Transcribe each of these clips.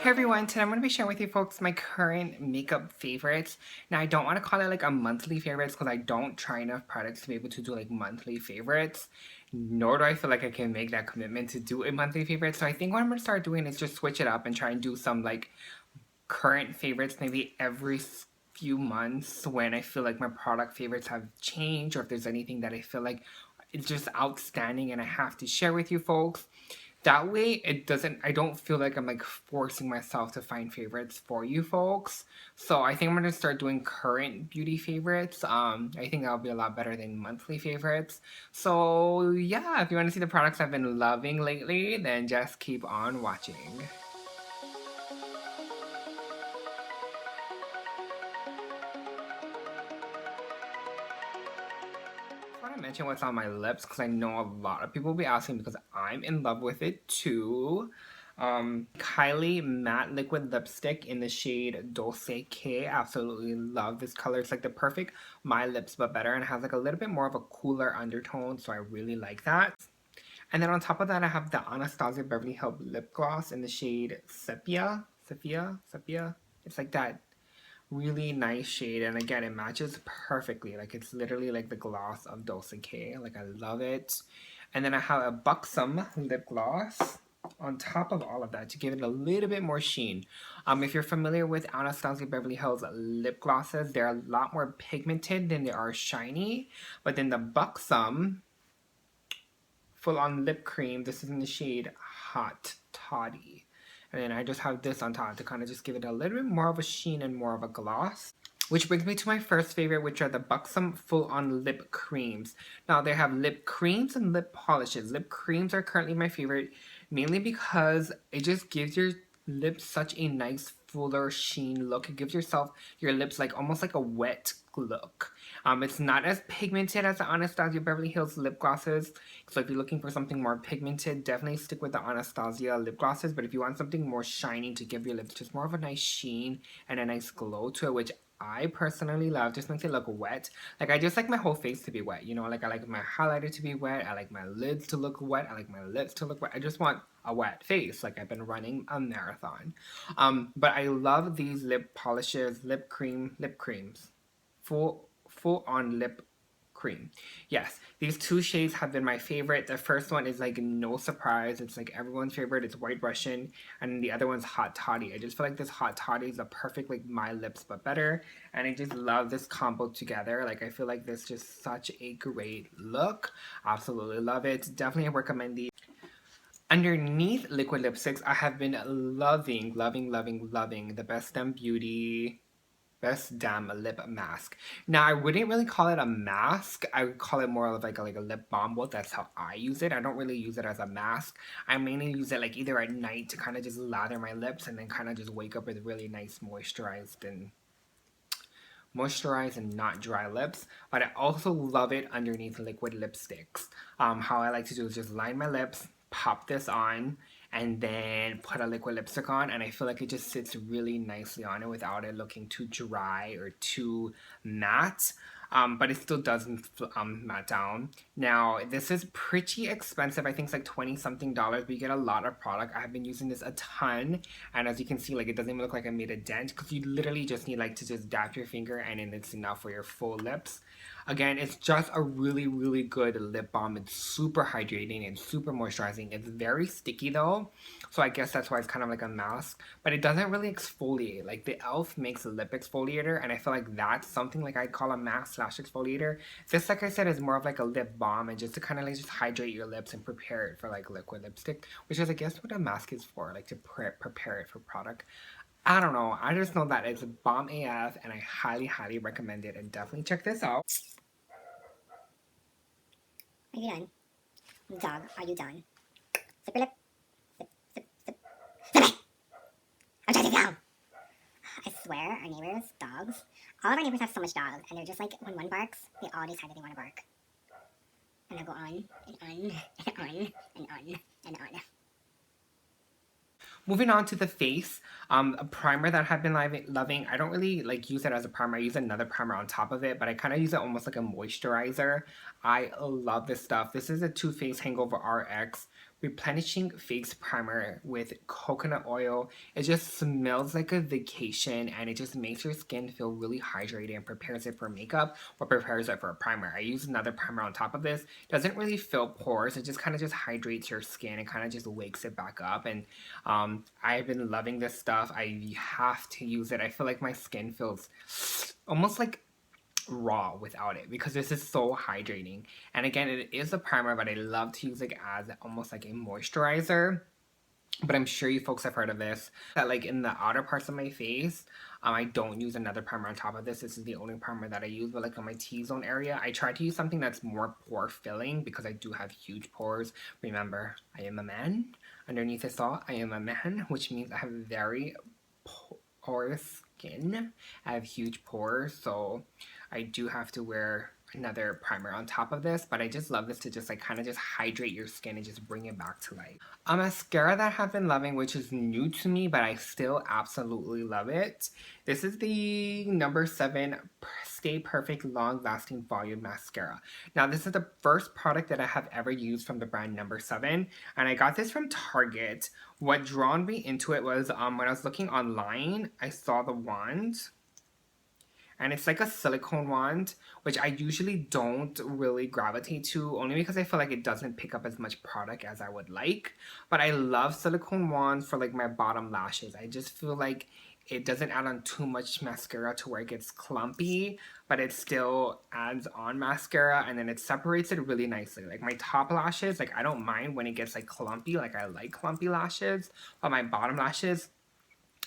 Hey everyone, today I'm going to be sharing with you folks my current makeup favorites. Now I don't want to call it like a monthly favorites because I don't try enough products to be able to do like monthly favorites. Nor do I feel like I can make that commitment to do a monthly favorite. So I think what I'm going to start doing is just switch it up and try and do some like current favorites maybe every few months when I feel like my product favorites have changed or if there's anything that I feel like it's just outstanding and I have to share with you folks. That way I don't feel like I'm like forcing myself to find favorites for you folks. So I think I'm gonna start doing current beauty favorites. I think that'll be a lot better than monthly favorites. So yeah, if you want to see the products I've been loving lately, then just keep on watching. I want to mention what's on my lips because I know a lot of people will be asking because I'm in love with it too. Kylie matte liquid lipstick in the shade Dulce K. Absolutely love this color. It's like the perfect My Lips But Better and it has like a little bit more of a cooler undertone, so I really like that. And then on top of that, I have the Anastasia Beverly Hills lip gloss in the shade Sepia. Sepia. It's like that really nice shade, and again it matches perfectly. Like it's literally like the gloss of Dulce K. Like I love it. And then I have a Buxom lip gloss on top of all of that to give it a little bit more sheen. If you're familiar with Anastasia Beverly Hills lip glosses, they're a lot more pigmented than they are shiny, but then the Buxom full on lip cream, this is in the shade Hot Toddy. And then I just have this on top to kind of just give it a little bit more of a sheen and more of a gloss. Which brings me to my first favorite, which are the Buxom full-on lip creams. Now they have lip creams and lip polishes. Lip creams are currently my favorite, mainly because it just gives your lips such a nice fuller sheen look. It gives your lips like almost like a wet look. It's not as pigmented as the Anastasia Beverly Hills lip glosses. So if you're looking for something more pigmented, definitely stick with the Anastasia lip glosses. But if you want something more shiny to give your lips just more of a nice sheen and a nice glow to it, which I personally love, just makes it look wet. Like I just like my whole face to be wet, you know, like I like my highlighter to be wet, I like my lids to look wet, I like my lips to look wet. I just want a wet face, like I've been running a marathon. But I love these lip polishes, lip creams. Full on lip cream. Yes, these two shades have been my favorite. The first one is like no surprise. It's like everyone's favorite. It's White Russian. And the other one's Hot Toddy. I just feel like this Hot Toddy is a perfect like My Lips But Better. And I just love this combo together. Like I feel like this is just such a great look. Absolutely love it. Definitely recommend these. Underneath liquid lipsticks, I have been loving the Best Damn Beauty Best Damn Lip Mask. Now, I wouldn't really call it a mask. I would call it more of like a lip balm. Well, that's how I use it. I don't really use it as a mask. I mainly use it like either at night to kind of just lather my lips and then kind of just wake up with really nice moisturized and not dry lips. But I also love it underneath liquid lipsticks. How I like to do is just line my lips, pop this on, and then put a liquid lipstick on, and I feel like it just sits really nicely on it without it looking too dry or too matte. But it still doesn't matte down. Now, this is pretty expensive. I think it's like 20 something dollars, but you get a lot of product. I have been using this a ton, and as you can see, like it doesn't even look like I made a dent because you literally just need like to just dab your finger and then it's enough for your full lips. Again, it's just a really good lip balm. It's super hydrating and super moisturizing. It's very sticky though, so I guess that's why it's kind of like a mask, but it doesn't really exfoliate. Like the e.l.f. makes a lip exfoliator, and I feel like that's something like I'd call a mask slash exfoliator. This, like I said, is more of like a lip balm and just to kind of like just hydrate your lips and prepare it for like liquid lipstick, which is I guess what a mask is for, like to prepare it for product. I don't know. I just know that it's bomb AF and I highly recommend it, and definitely check this out. Are you done? Dog, are you done? Sip your lip. Sip. Sip it! I'm trying to go! I swear, our neighbors, dogs, all of our neighbors have so much dogs, and they're just like, when one barks, they all decide that they want to bark. And they'll go on, and on, and on, and on, and on. Moving on to the face, a primer that I've been loving. I don't really like use it as a primer. I use another primer on top of it, but I kind of use it almost like a moisturizer. I love this stuff. This is a Too Faced Hangover RX Replenishing Face Primer with coconut oil. It just smells like a vacation and it just makes your skin feel really hydrated and prepares it for makeup or prepares it for a primer. I use another primer on top of this. Doesn't really fill pores. It just kind of just hydrates your skin and kind of just wakes it back up. And I've been loving this stuff. I have to use it. I feel like my skin feels almost like raw without it because this is so hydrating. And again, it is a primer, but I love to use it as almost like a moisturizer. But I'm sure you folks have heard of this, that like in the outer parts of my face, I don't use another primer on top of this. This is the only primer that I use. But like on my T-zone area, I try to use something that's more pore filling because I do have huge pores. Remember, I am a man. Underneath this all, I am a man, which means I have very porous skin. I have huge pores, so I do have to wear another primer on top of this, but I just love this to just like kind of just hydrate your skin and just bring it back to life. A mascara that I've been loving, which is new to me, but I still absolutely love it. This is the number 7 Stay Perfect Long Lasting Volume Mascara. Now, this is the first product that I have ever used from the brand number 7, and I got this from Target. What drawn me into it was when I was looking online, I saw the wand. And it's like a silicone wand, which I usually don't really gravitate to, only because I feel like it doesn't pick up as much product as I would like. But I love silicone wands for like my bottom lashes. I just feel like it doesn't add on too much mascara to where it gets clumpy, but it still adds on mascara, and then it separates it really nicely. Like my top lashes, like I don't mind when it gets like clumpy, like I like clumpy lashes, but my bottom lashes,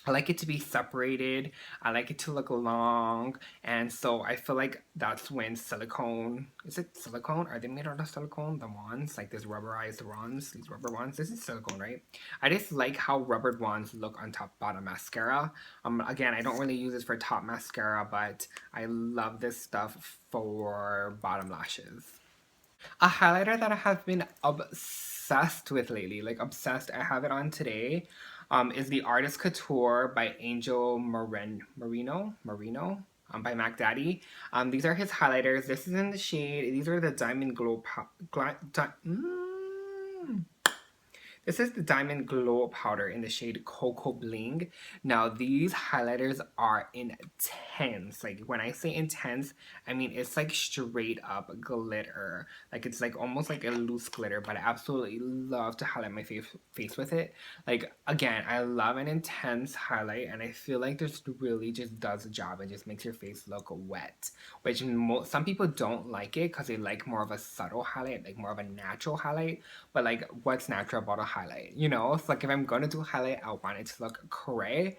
I like it to be separated. I like it to look long. And so I feel like that's when silicone, is it silicone? Are they made out of silicone? The wands, like this rubberized wands, these rubber wands. This is silicone, right? I just like how rubbered wands look on top bottom mascara. Again, I don't really use this for top mascara, but I love this stuff for bottom lashes. A highlighter that I have been obsessed with lately, like obsessed, I have it on today, is the Artist Couture by Angel Marino, by Mac Daddy. These are his highlighters. This is in the shade, these are the Diamond Glow, this is the Diamond Glow Powder in the shade Coco Bling. Now, these highlighters are intense. Like, when I say intense, I mean it's like straight up glitter. Like, it's like almost like a loose glitter, but I absolutely love to highlight my face with it. Like, again, I love an intense highlight, and I feel like this really just does the job and just makes your face look wet. Which some people don't like it because they like more of a subtle highlight, like more of a natural highlight. But like, what's natural about a highlight? You know, it's like if I'm gonna do a highlight, I want it to look cray.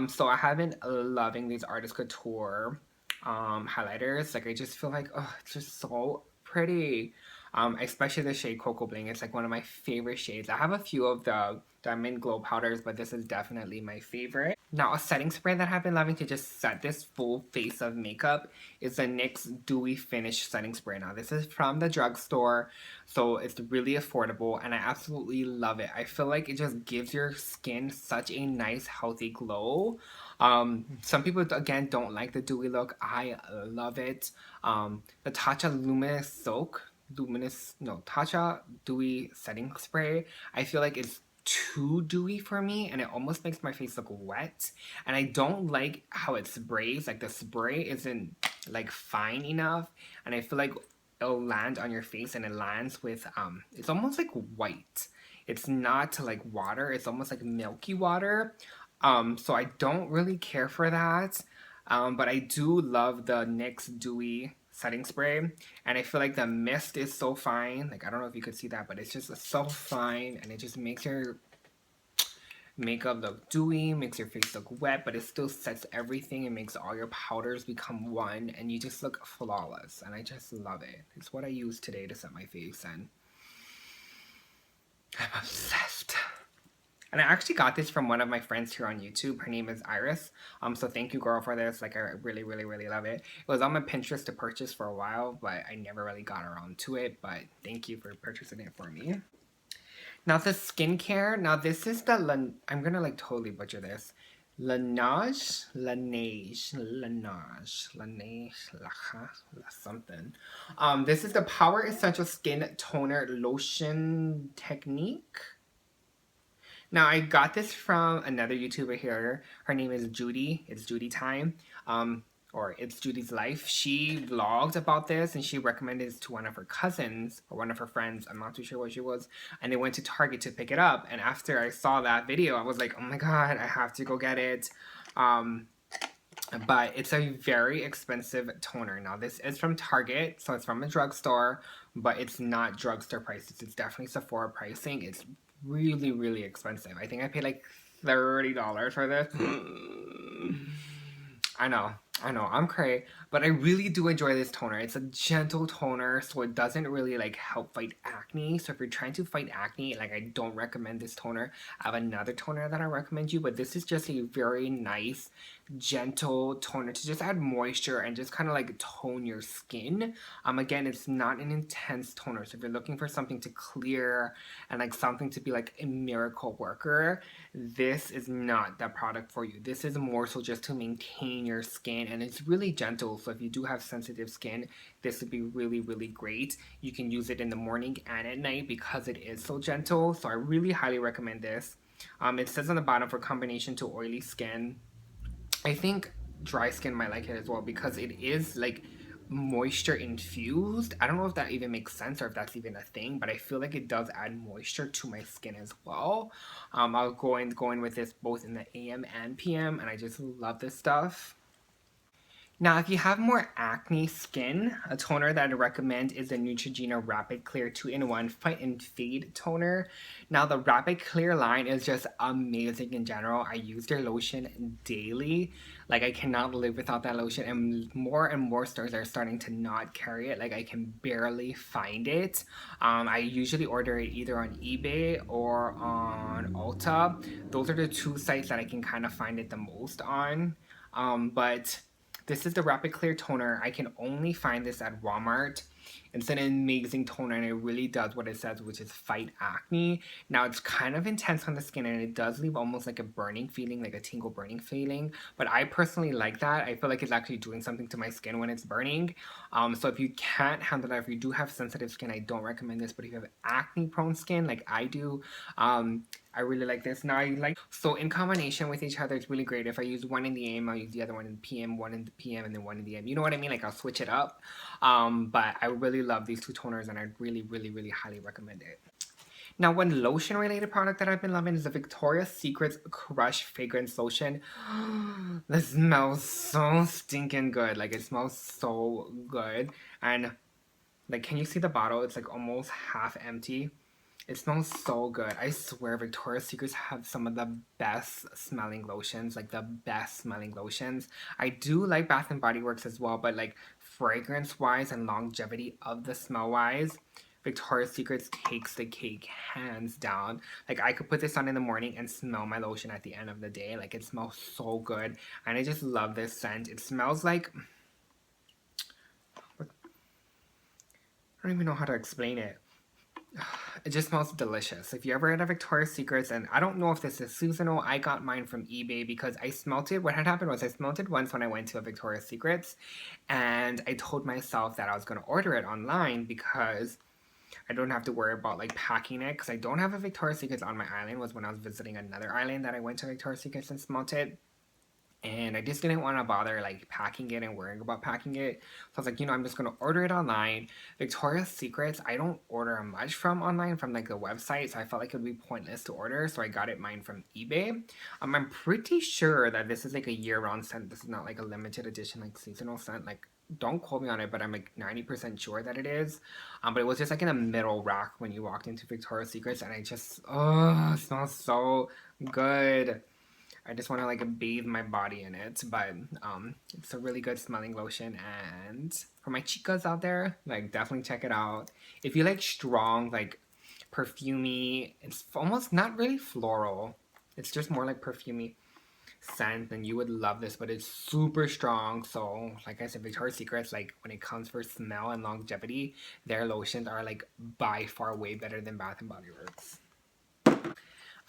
So I have been loving these Artist Couture highlighters. Like, I just feel like, oh, it's just so pretty. Especially the shade Coco Bling. It's like one of my favorite shades. I have a few of the Diamond Glow powders, but this is definitely my favorite. Now, a setting spray that I've been loving to just set this full face of makeup is the NYX Dewy Finish Setting Spray. Now, this is from the drugstore, so it's really affordable, and I absolutely love it. I feel like it just gives your skin such a nice, healthy glow. Some people, again, don't like the dewy look. I love it. The Tatcha Tatcha Dewy Setting Spray, I feel like it's too dewy for me, and it almost makes my face look wet, and I don't like how it sprays. Like, the spray isn't like fine enough, and I feel like it'll land on your face, and it lands with it's almost like white. It's not like water, it's almost like milky water. So I don't really care for that. But I do love the NYX Dewy setting spray, and I feel like the mist is so fine. Like, I don't know if you could see that, but it's just so fine, and it just makes your makeup look dewy, makes your face look wet, but it still sets everything and makes all your powders become one, and you just look flawless, and I just love it. It's what I used today to set my face, and I'm obsessed. And I actually got this from one of my friends here on YouTube. Her name is Iris. So thank you, girl, for this. Like, I really, really, really love it. It was on my Pinterest to purchase for a while, but I never really got around to it. But thank you for purchasing it for me. Now, the skincare. Now, this is the I'm gonna like totally butcher this. Something. This is the Power Essential Skin Toner Lotion Technique. Now, I got this from another YouTuber here. Her name is Judy. It's Judy Time. Or It's Judy's Life. She vlogged about this and she recommended this to one of her cousins or one of her friends. I'm not too sure what she was. And they went to Target to pick it up. And after I saw that video, I was like, oh my God, I have to go get it. But it's a very expensive toner. Now, this is from Target, so it's from a drugstore, but it's not drugstore prices. It's definitely Sephora pricing. It's really, really expensive. I think I paid like $30 for this. I know, I'm cray, but I really do enjoy this toner. It's a gentle toner, so it doesn't really like help fight acne. So if you're trying to fight acne, like I don't recommend this toner. I have another toner that I recommend you, but this is just a very nice, gentle toner to just add moisture and just kind of like tone your skin. Again, it's not an intense toner, so if you're looking for something to clear and like something to be like a miracle worker, this is not that product for you. This is more so just to maintain your skin, and it's really gentle. So if you do have sensitive skin, this would be really, really great. You can use it in the morning and at night because it is so gentle. So I really highly recommend this. It says on the bottom for combination to oily skin. I think dry skin might like it as well because it is like moisture infused. I don't know if that even makes sense or if that's even a thing, but I feel like it does add moisture to my skin as well. I'll go in with this both in the AM and PM, and I just love this stuff. Now, if you have more acne skin, a toner that I recommend is the Neutrogena Rapid Clear 2-in-1 Fight and Fade Toner. Now, the Rapid Clear line is just amazing in general. I use their lotion daily. Like, I cannot live without that lotion, and more stores are starting to not carry it. Like, I can barely find it. I usually order it either on eBay or on Ulta. Those are the two sites that I can kind of find it the most on. But this is the Rapid Clear Toner. I can only find this at Walmart. It's an amazing toner and it really does what it says, which is fight acne. Now it's kind of intense on the skin and it does leave almost like a burning feeling, like a tingle burning feeling. But I personally like that. I feel like it's actually doing something to my skin when it's burning. So if you can't handle that, if you do have sensitive skin, I don't recommend this. But if you have acne prone skin like I do, I really like this. Now so in combination with each other, it's really great. If I use one in the AM, I'll use the other one in the PM, one in the PM, and then one in the AM. You know what I mean? Like I'll switch it up. But I really love these two toners and I really, really, really highly recommend it. Now, one lotion related product that I've been loving is the Victoria's Secret Crush Fragrance Lotion. This smells so stinking good. Like it smells so good. And like, can you see the bottle? It's like almost half empty. It smells so good. I swear Victoria's Secrets have some of the best smelling lotions, like the best smelling lotions. I do like Bath and Body Works as well, but like fragrance wise and longevity of the smell wise, Victoria's Secrets takes the cake hands down. Like I could put this on in the morning and smell my lotion at the end of the day. Like it smells so good. And I just love this scent. It smells like, I don't even know how to explain it. It just smells delicious. If you ever had a Victoria's Secrets, and I don't know if this is seasonal, I got mine from eBay because I smelt it. What had happened was I smelt it once when I went to a Victoria's Secrets, and I told myself that I was going to order it online because I don't have to worry about like packing it because I don't have a Victoria's Secrets on my island. It was when I was visiting another island that I went to Victoria's Secrets and smelt it. And I just didn't want to bother like packing it and worrying about packing it. So I was like, you know, I'm just going to order it online. Victoria's Secrets, I don't order much from online, from like the website. So I felt like it would be pointless to order. So I got it mine from eBay. I'm pretty sure that this is like a year-round scent. This is not like a limited edition, like seasonal scent. Like, don't quote me on it, but I'm like 90% sure that it is. But it was just like in the middle rack when you walked into Victoria's Secrets. And I just, oh, it smells so good. I just want to like bathe my body in it, but it's a really good smelling lotion. And for my chicas out there, like definitely check it out. If you like strong, like perfumey, it's almost not really floral. It's just more like perfumey scent, then you would love this. But it's super strong. So like I said, Victoria's Secrets, like when it comes for smell and longevity, their lotions are like by far way better than Bath and Body Works.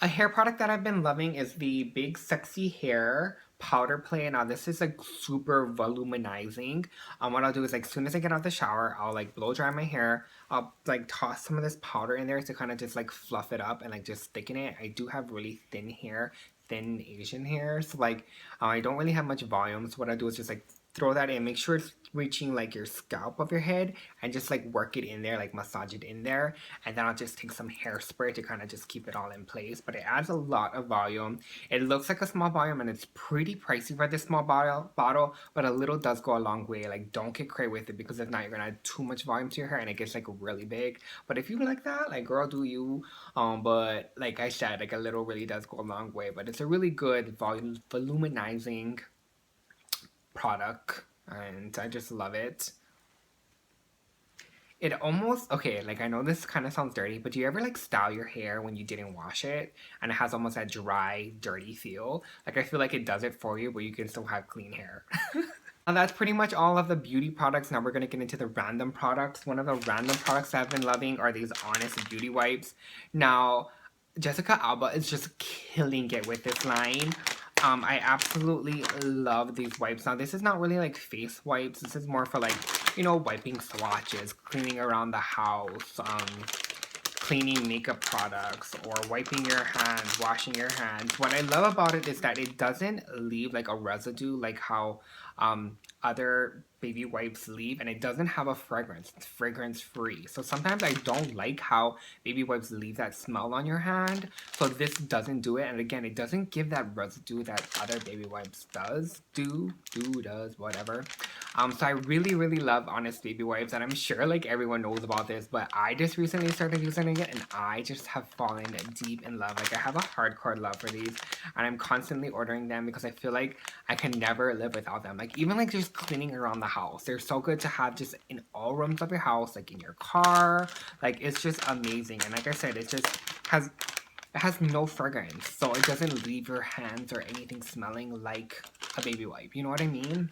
A hair product that I've been loving is the Big Sexy Hair powder play. Now this is like super voluminizing. What I'll do is like as soon as I get out the shower, I'll like blow dry my hair. I'll like toss some of this powder in there to kind of just like fluff it up and like just thicken it. I do have really thin hair, thin Asian hair, so like I don't really have much volume. So what I do is just like throw that in, make sure it's reaching like your scalp of your head, and just like work it in there, like massage it in there. And then I'll just take some hairspray to kind of just keep it all in place. But it adds a lot of volume. It looks like a small volume and it's pretty pricey for this small bottle, but a little does go a long way. Like don't get crazy with it, because if not, you're gonna add too much volume to your hair and it gets like really big. But if you like that, like girl, do you. But like I said, like a little really does go a long way. But it's a really good voluminizing product, and I just love it. It almost, okay, like I know this kind of sounds dirty, but do you ever like style your hair when you didn't wash it and it has almost that dry, dirty feel? Like I feel like it does it for you, but you can still have clean hair. And that's pretty much all of the beauty products. Now we're going to get into the random products. One of the random products that I've been loving are these Honest Beauty wipes. Now, Jessica Alba is just killing it with this line. I absolutely love these wipes. Now, this is not really like face wipes. This is more for like, you know, wiping swatches, cleaning around the house, cleaning makeup products, or wiping your hands, washing your hands. What I love about it is that it doesn't leave like a residue like how other baby wipes leave, and it doesn't have a fragrance. It's fragrance free. So sometimes I don't like how baby wipes leave that smell on your hand. So this doesn't do it, and again, it doesn't give that residue that other baby wipes does, whatever. So I really, really love Honest Baby Wipes, and I'm sure like everyone knows about this, but I just recently started using it, and I just have fallen deep in love. Like I have a hardcore love for these, and I'm constantly ordering them because I feel like I can never live without them. Like even like just cleaning around the house, they're so good to have just in all rooms of your house, like in your car. Like it's just amazing, and like I said, it just has. It has no fragrance, so it doesn't leave your hands or anything smelling like a baby wipe. You know what I mean?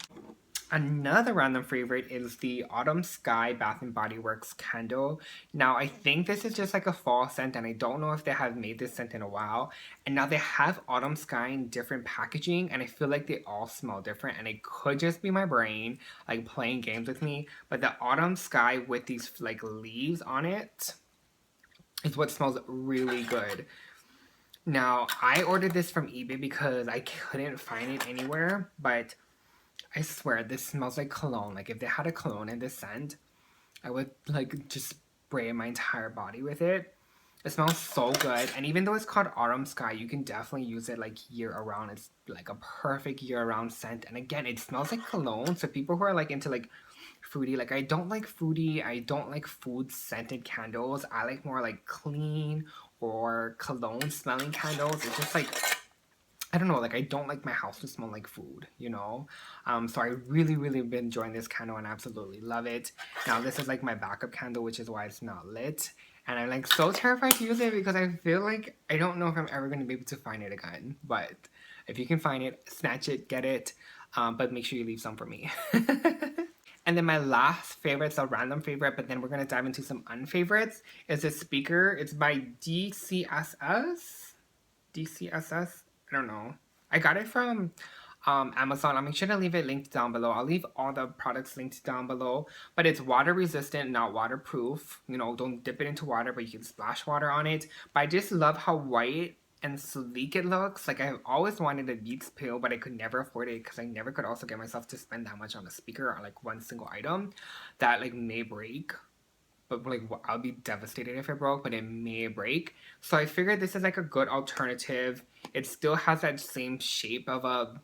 Another random favorite is the Autumn Sky Bath and Body Works candle. Now, I think this is just like a fall scent, and I don't know if they have made this scent in a while. And now they have Autumn Sky in different packaging, and I feel like they all smell different, and it could just be my brain like playing games with me. But the Autumn Sky with these like leaves on it is what smells really good. Now, I ordered this from eBay because I couldn't find it anywhere, but I swear this smells like cologne. Like if they had a cologne in this scent, I would like just spray my entire body with it. It smells so good, and even though it's called Autumn Sky, you can definitely use it like year around. It's like a perfect year round scent, and again, it smells like cologne. So people who are like into like fruity, like I don't like fruity, I don't like food scented candles. I like more like clean or cologne smelling candles. It's just like I don't know, like I don't like my house to smell like food, you know? So I really, really been enjoying this candle and absolutely love it. Now this is like my backup candle, which is why it's not lit. And I'm like so terrified to use it because I feel like I don't know if I'm ever going to be able to find it again. But if you can find it, snatch it, get it. But make sure you leave some for me. And then my last favorite, it's a random favorite, but then we're going to dive into some unfavorites, is this speaker. It's by DCSS? DCSS? I don't know. I got it from Amazon. I'll make sure to leave it linked down below. I'll leave all the products linked down below. But it's water resistant, not waterproof. You know, don't dip it into water, but you can splash water on it. But I just love how white and sleek it looks. Like I've always wanted a Beats pill, but I could never afford it because I never could also get myself to spend that much on a speaker or like one single item that like may break. But like I'll be devastated if it broke, but it may break. So I figured this is like a good alternative. It still has that same shape of a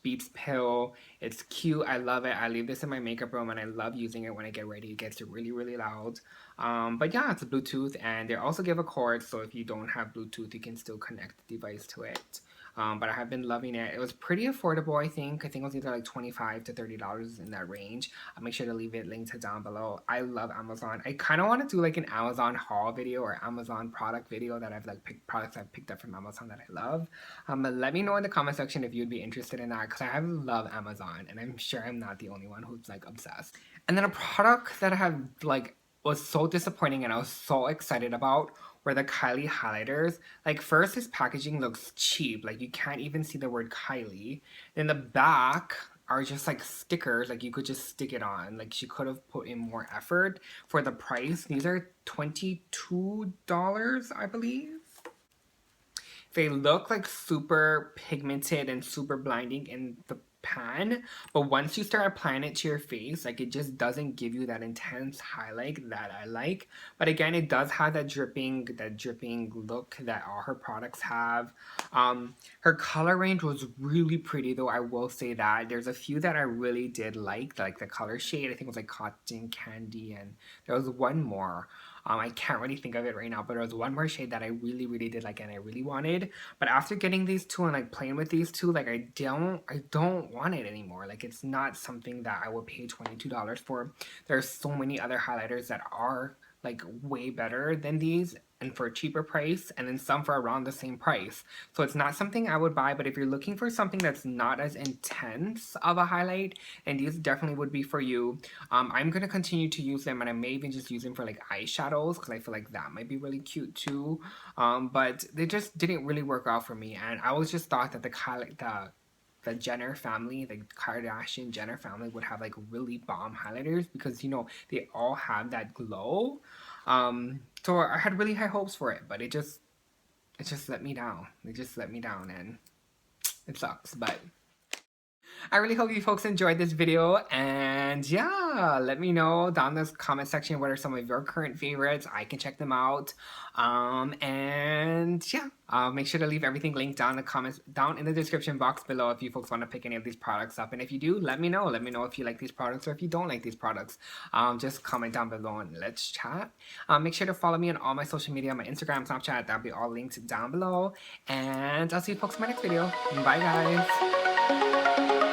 Beats pill. It's cute. I love it. I leave this in my makeup room, and I love using it when I get ready. It gets really, really loud. But yeah, it's a Bluetooth, and they also give a cord, so if you don't have Bluetooth, you can still connect the device to it. But I have been loving it. It was pretty affordable, I think. I think it was either like $25 to $30 in that range. I'll make sure to leave it linked down below. I love Amazon. I kind of want to do like an Amazon haul video or Amazon product video that I've like picked products I've picked up from Amazon that I love. But let me know in the comment section if you'd be interested in that, because I love Amazon, and I'm sure I'm not the only one who's like obsessed. And then a product that I have like was so disappointing and I was so excited about were the Kylie highlighters. Like, first, this packaging looks cheap. Like, you can't even see the word Kylie. Then the back are just like stickers. Like, you could just stick it on. Like, she could have put in more effort for the price. These are $22, I believe. They look like super pigmented and super blinding in the pan, but once you start applying it to your face, like, it just doesn't give you that intense highlight that I like. But again, it does have that dripping look that all her products have. Her color range was really pretty, though. I will say that there's a few that I really did like the color shade. I think it was like cotton candy, and there was one more. I can't really think of it right now, but there was one more shade that I really, really did like and I really wanted. But after getting these two and like playing with these two, like, I don't want it anymore. Like, it's not something that I would pay $22 for. There's so many other highlighters that are like way better than these and for a cheaper price, and then some for around the same price. So it's not something I would buy, but if you're looking for something that's not as intense of a highlight, and these definitely would be for you. I'm gonna continue to use them, and I may even just use them for like eyeshadows because I feel like that might be really cute too. But they just didn't really work out for me, and I was just thought that the Jenner family, the Kardashian Jenner family, would have like really bomb highlighters because, you know, they all have that glow. So I had really high hopes for it, but it just let me down. It just let me down, and it sucks. But I really hope you folks enjoyed this video, and yeah, let me know down in the comment section what are some of your current favorites. I can check them out. And yeah, make sure to leave everything linked down in the comments, down in the description box below if you folks want to pick any of these products up. And if you do, let me know. Let me know if you like these products or if you don't like these products. Just comment down below and let's chat. Make sure to follow me on all my social media, my Instagram, Snapchat. That'll be all linked down below. And I'll see you folks in my next video. Bye, guys.